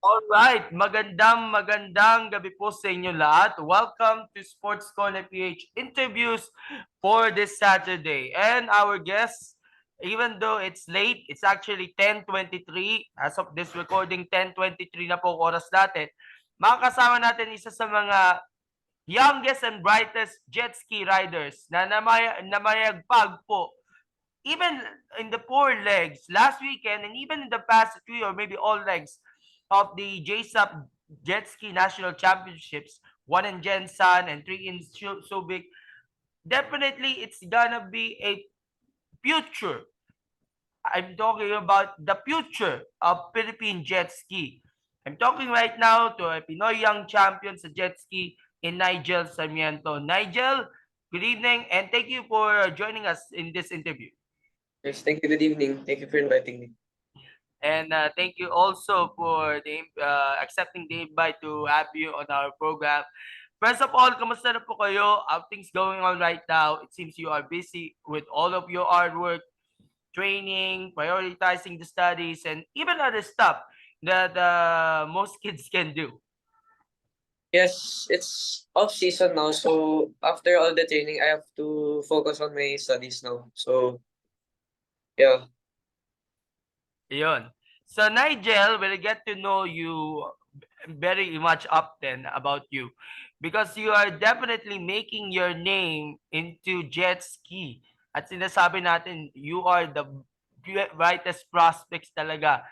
Alright, magandang gabi po sa inyo lahat. Welcome to Sports Corner PH interviews for this Saturday. And our guests, even though it's late, it's actually 10:23. As of this recording, 10:23 na po oras natin. Makakasama natin isa sa mga youngest and brightest jet ski riders na namayagpag po even in the four legs last weekend and even in the past three or maybe all legs of the JSUP Jet Ski National Championships, one in Jensan and three in Subic, definitely it's gonna be a future. I'm talking about the future of Philippine jet ski. I'm talking right now to a Pinoy young champion sa jet ski in Nigel Sarmiento. Nigel, good evening and thank you for joining us in this interview. Yes, thank you. Good evening. Thank you for inviting me. And thank you also for the accepting the invite to have you on our program. First of all, kamusta na po kayo? How things going on right now? It seems you are busy with all of your hard work, training, prioritizing the studies, and even other stuff that most kids can do. Yes, it's off season now, so after all the training, I have to focus on my studies now. So yeah, Yun. So Nigel, we'll get to know you very much often about you because you are definitely making your name into jet ski. At sinasabi natin, you are the brightest prospects talaga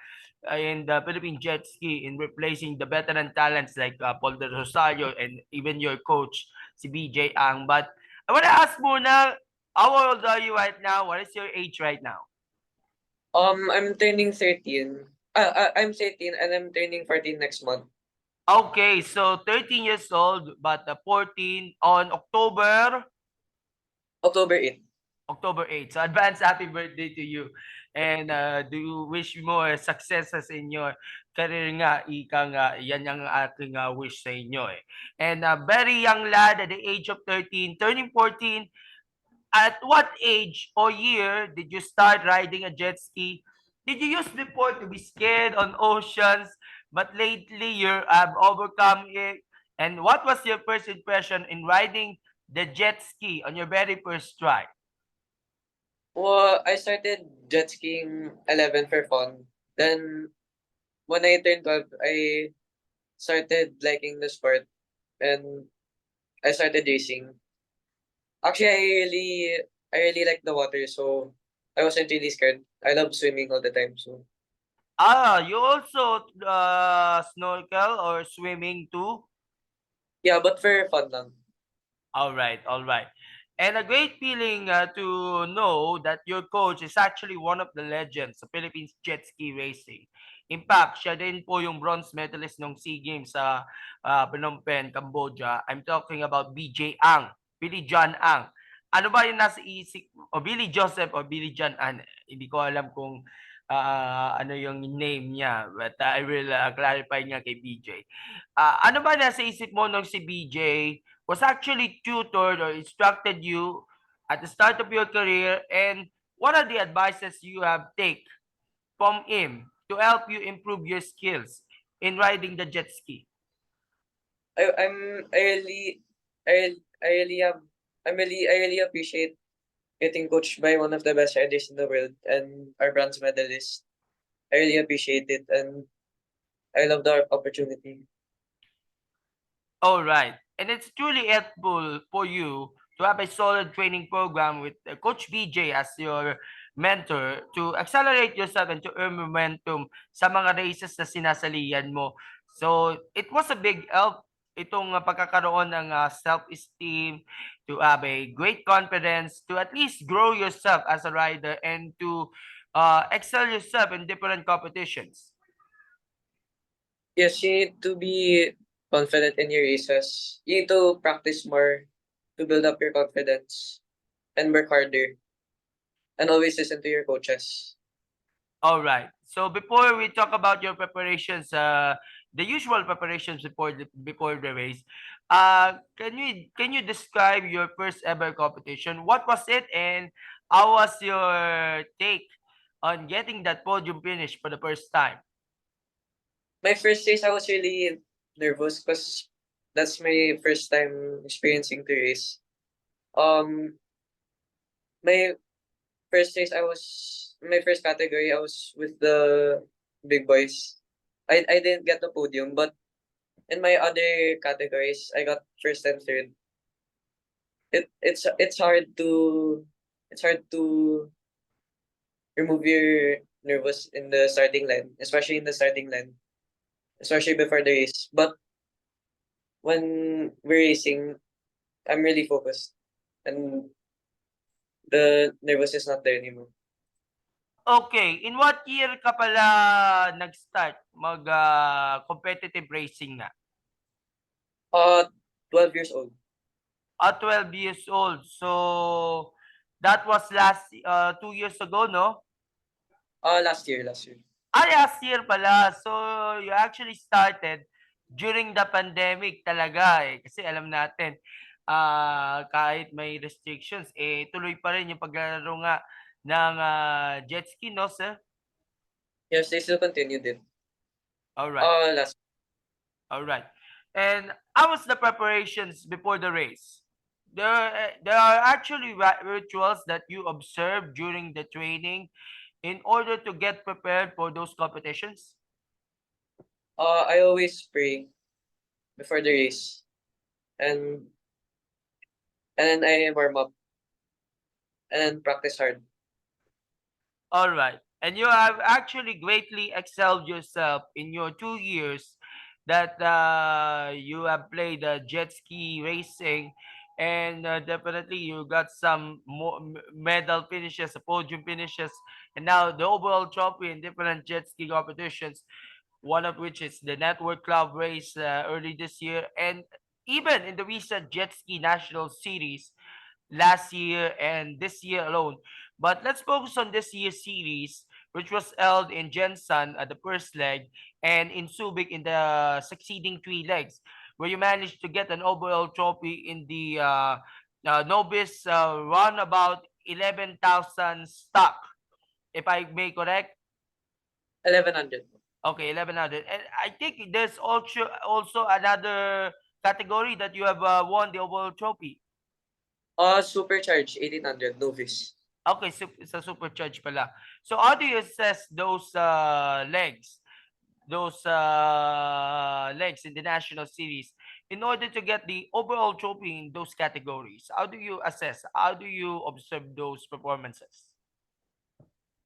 in the Philippine jet ski in replacing the veteran talents like Paul de Rosario and even your coach, si BJ Ang. But I want to ask muna, how old are you right now? What is your age right now? I'm turning 13. I'm 13 and I'm turning 14 next month. Okay, so 13 years old, but 14 on October 8th. October 8th. So advance happy birthday to you. And do you wish more successes in your career nga, ika nga, yan ang aking wish sa inyo eh. And very young lad at the age of 13, turning 14, at what age or year did you start riding a jet ski? Did you use before to be scared on oceans, but lately you have overcome it? And what was your first impression in riding the jet ski on your very first try? Well, I started jet skiing 11 for fun. Then when I turned 12, I started liking the sport and I started racing. Actually, I really like the water, so I wasn't really scared. I love swimming all the time, so Ah, you also snorkel or swimming too? yeah, but for fun lang. All right, all right. And a great feeling to know that your coach is actually one of the legends of Philippines jet ski racing. In fact, siya din po yung bronze medalist ng SEA Games sa Phnom Penh, Cambodia. I'm talking about BJ Ang, Billy John Ang. Ano ba yung nasa isip o Billy Joseph o Billy John Ang? Hindi ko alam kung ano yung name niya, but I will clarify nga kay BJ. Ano ba nasa isip mo nung si BJ was actually tutored or instructed you at the start of your career, and what are the advices you have take from him to help you improve your skills in riding the jet ski? I I'm I really I really have I really appreciate getting coached by one of the best riders in the world and our bronze medalist. I really appreciate it and I love the opportunity. All right. And it's truly helpful for you to have a solid training program with Coach BJ as your mentor to accelerate yourself and to earn momentum sa mga races na sinasalihan mo. So, it was a big help itong pagkakaroon ng self-esteem, to have a great confidence, to at least grow yourself as a rider and to excel yourself in different competitions. Yes, you need to be confident in your races. You need to practice more to build up your confidence and work harder and always listen to your coaches. All right. So before we talk about your preparations, the usual preparations before the race, can you describe your first ever competition? What was it, and how was your take on getting that podium finish for the first time? My first race, I was really nervous because that's my first time experiencing to race. Um, my my first category, I was with the big boys. I didn't get the podium, but in my other categories, I got first and third. It's hard to remove your nervous in the starting line, especially in the starting line, especially before the race. But when we're racing, I'm really focused, and the nervous is not there anymore. Okay, in what year ka pala nag-start competitive racing na? Uh, 12 years old. 12 years old. So that was 2 years ago, no? Last year. Last year pala. So you actually started during the pandemic talaga eh. Kasi alam natin, kahit may restrictions, eh tuloy pa rin yung paglalaro nga ng jet ski, no, sir? Yes, they still continued it. All right. Last All right. And how was the preparations before the race? There are actually rituals that you observe during the training in order to get prepared for those competitions. I always pray before the race, and then I warm up and then practice hard. All right. And you have actually greatly excelled yourself in your 2 years that you have played jet ski racing. And definitely you got some more medal finishes, podium finishes, and now the overall trophy in different jet ski competitions, one of which is the Network Club race early this year. And even in the recent jet ski national series, last year and this year alone. But let's focus on this year's series, which was held in Jensen at the first leg and in Subic in the succeeding three legs, where you managed to get an overall trophy in the novice run about 11,000 stock, if I may correct. 1100. Okay, 1100. And I think there's also another category that you have won the overall trophy. Supercharge 1800 novice. Okay, sa supercharge pala. So how do you assess those legs in the national series in order to get the overall trophy in those categories? How do you assess? How do you observe those performances?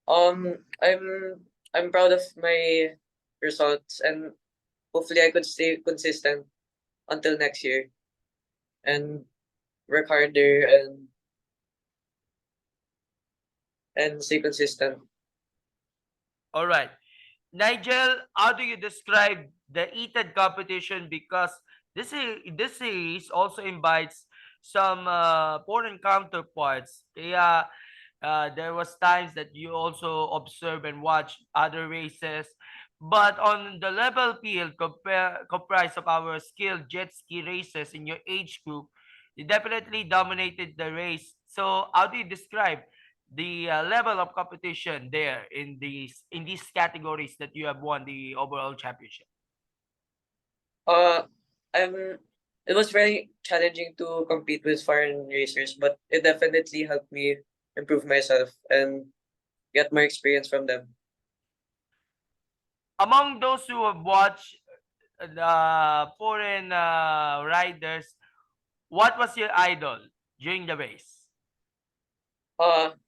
Um, I'm I'm proud of my results, and hopefully I could stay consistent until next year and work harder and stay consistent. All right. Nigel, how do you describe the heated competition? Because this series also invites some foreign counterparts. Kaya there was times that you also observe and watch other races. But on the level field, comprised of our skilled jet ski racers in your age group, you definitely dominated the race. So how do you describe the level of competition there in these categories that you have won the overall championship? Uh, I'm. It was very challenging to compete with foreign racers, but it definitely helped me improve myself and get more experience from them. Among those who have watched the foreign riders, what was your idol during the race?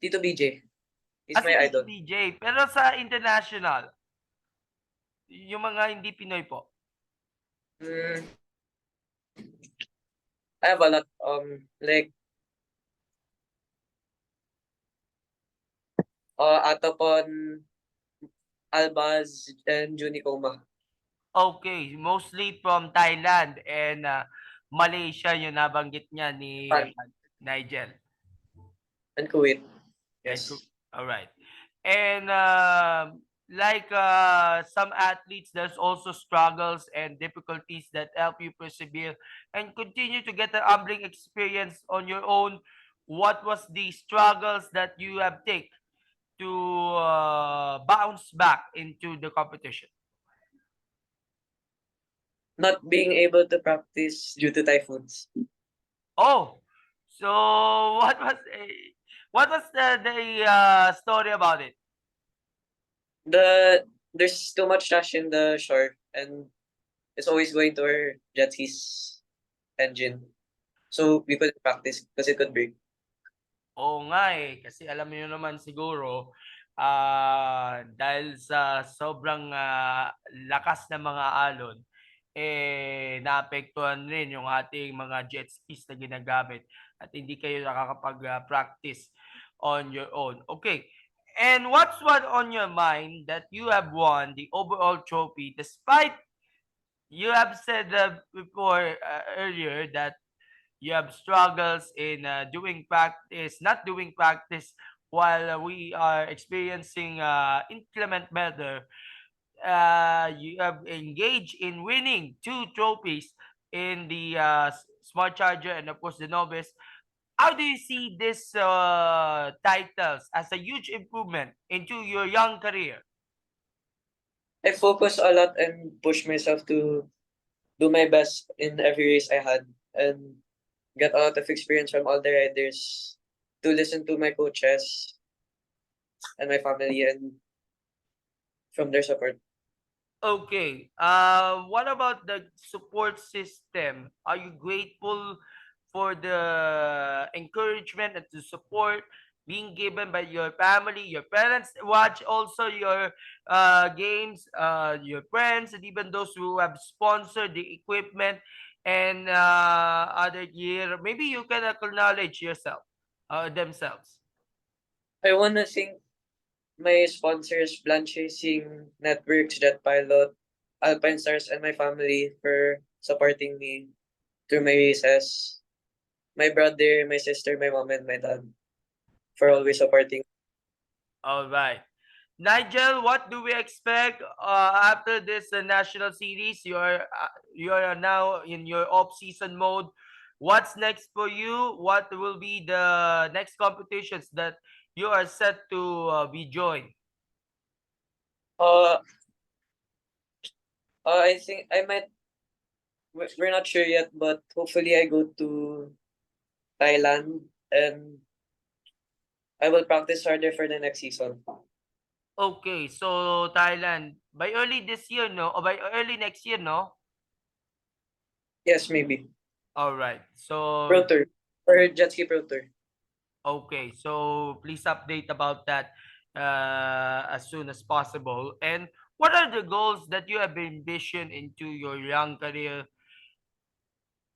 Tito BJ. He's Si my Tito idol. DJ. Pero sa international, yung mga hindi Pinoy po. Mm, I have a lot. Like Atopon, Albaz, and Junicoma, Okay, mostly from Thailand and Malaysia yung nabanggit niya ni and Nigel. Kuwait. And Yes. all right. And like some athletes, there's also struggles and difficulties that help you persevere and continue to get a humbling experience on your own. What was the struggles that you have take to bounce back into the competition? not being able to practice due to typhoons. Oh, so what was what was the story about it? There's too much trash in the shore, and it's always going to our jet ski's engine. So we couldn't practice because it could break. Oo nga, eh, kasi alam niyo naman siguro, dahil sa sobrang, lakas ng mga alon, eh, naapektuhan rin yung ating mga jet skis na ginagamit at hindi kayo nakakapag, practice on your own. Okay, and what's what on your mind that you have won the overall trophy despite you have said, before, earlier that you have struggles in doing practice, not doing practice while we are experiencing inclement weather. You have engaged in winning two trophies in the Smart Charger and of course the Novice. How do you see these titles as a huge improvement into your young career? I focused a lot and pushed myself to do my best in every race I had and get a lot of experience from all the riders, to listen to my coaches and my family and from their support. Okay. What about the support system? Are you grateful for the encouragement and the support being given by your family, your parents? Watch also your games, your friends, and even those who have sponsored the equipment and other gear. Maybe you can acknowledge yourself, themselves. I want to thank my sponsors, Blanche Racing, Networks, Jet Pilot, Alpine Stars, and my family for supporting me through my races. My brother, my sister, my mom, and my dad for always supporting. All right. Nigel, what do we expect after this national series? You are now in your off-season mode. What's next for you? What will be the next competitions that you are set to be joined? Uh, I think I might. We're not sure yet, but hopefully I go to Thailand and I will practice harder for the next season. Okay, so Thailand by early this year, no, or by early next year, no. Yes, maybe All right. So Pro Tour or Jet Ski Pro Tour. okay, so please update about that as soon as possible. And what are the goals that you have envisioned into your young career?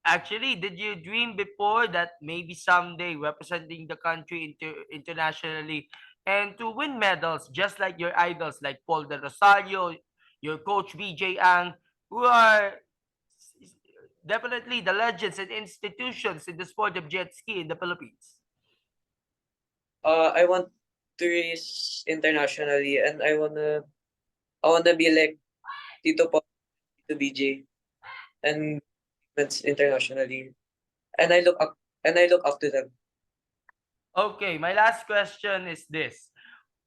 Actually, did you dream before that maybe someday representing the country internationally and to win medals just like your idols like Paul De Rosario, your coach BJ Ang, who are definitely the legends and institutions in the sport of jet ski in the Philippines? I want to race internationally, and I wanna be like Tito Paul, Tito BJ, and that's internationally. And I look up to them. Okay, my last question is this.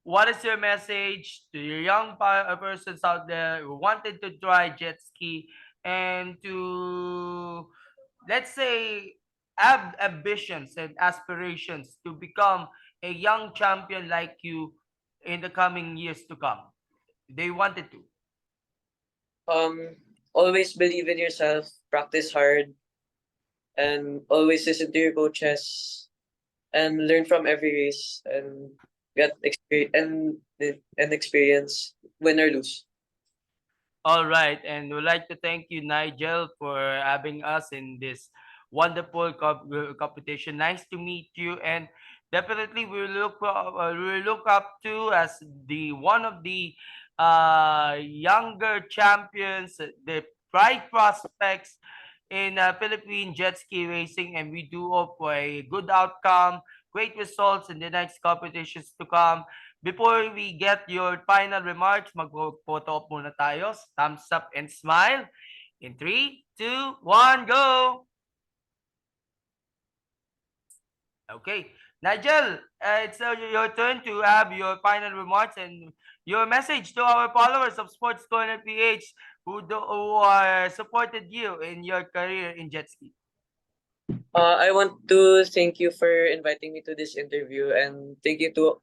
What is your message to your young persons out there who wanted to try jet ski and to, let's say, have ambitions and aspirations to become a young champion like you in the coming years to come? They wanted to. Um, Always believe in yourself, practice hard, and always listen to your coaches and learn from every race and get experience and experience, win or lose. All right, and we'd like to thank you, Nigel, for having us in this wonderful competition. Nice to meet you, and definitely we look up to as the one of the younger champions, the bright prospects in Philippine jet ski racing, and we do hope for a good outcome, great results in the next competitions to come. Before we get your final remarks, mag-photo op muna tayo. Thumbs up and smile. In 3, 2, 1, go! Okay. Nigel, it's your turn to have your final remarks and your message to our followers of Sports Corner PH who are supported you in your career in jet ski. I want to thank you for inviting me to this interview, and thank you to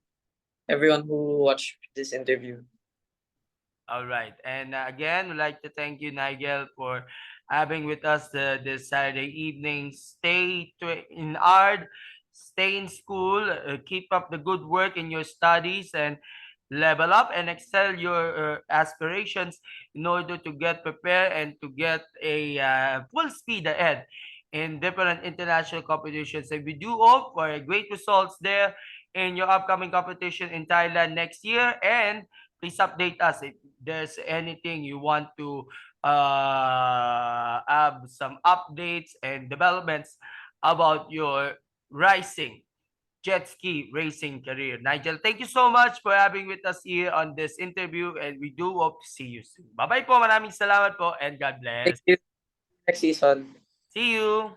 everyone who watched this interview. All right. And again, we'd like to thank you, Nigel, for having with us this Saturday evening. In art, stay in school, keep up the good work in your studies, and level up and excel your aspirations in order to get prepared and to get a full speed ahead in different international competitions. And we do hope for a great results there in your upcoming competition in Thailand next year. And please update us if there's anything you want to have some updates and developments about your rising jet ski racing career. Nigel, thank you so much for having with us here on this interview and we do hope to see you soon. Bye-bye po. Maraming salamat po and God Thank bless. you. Next season. See you.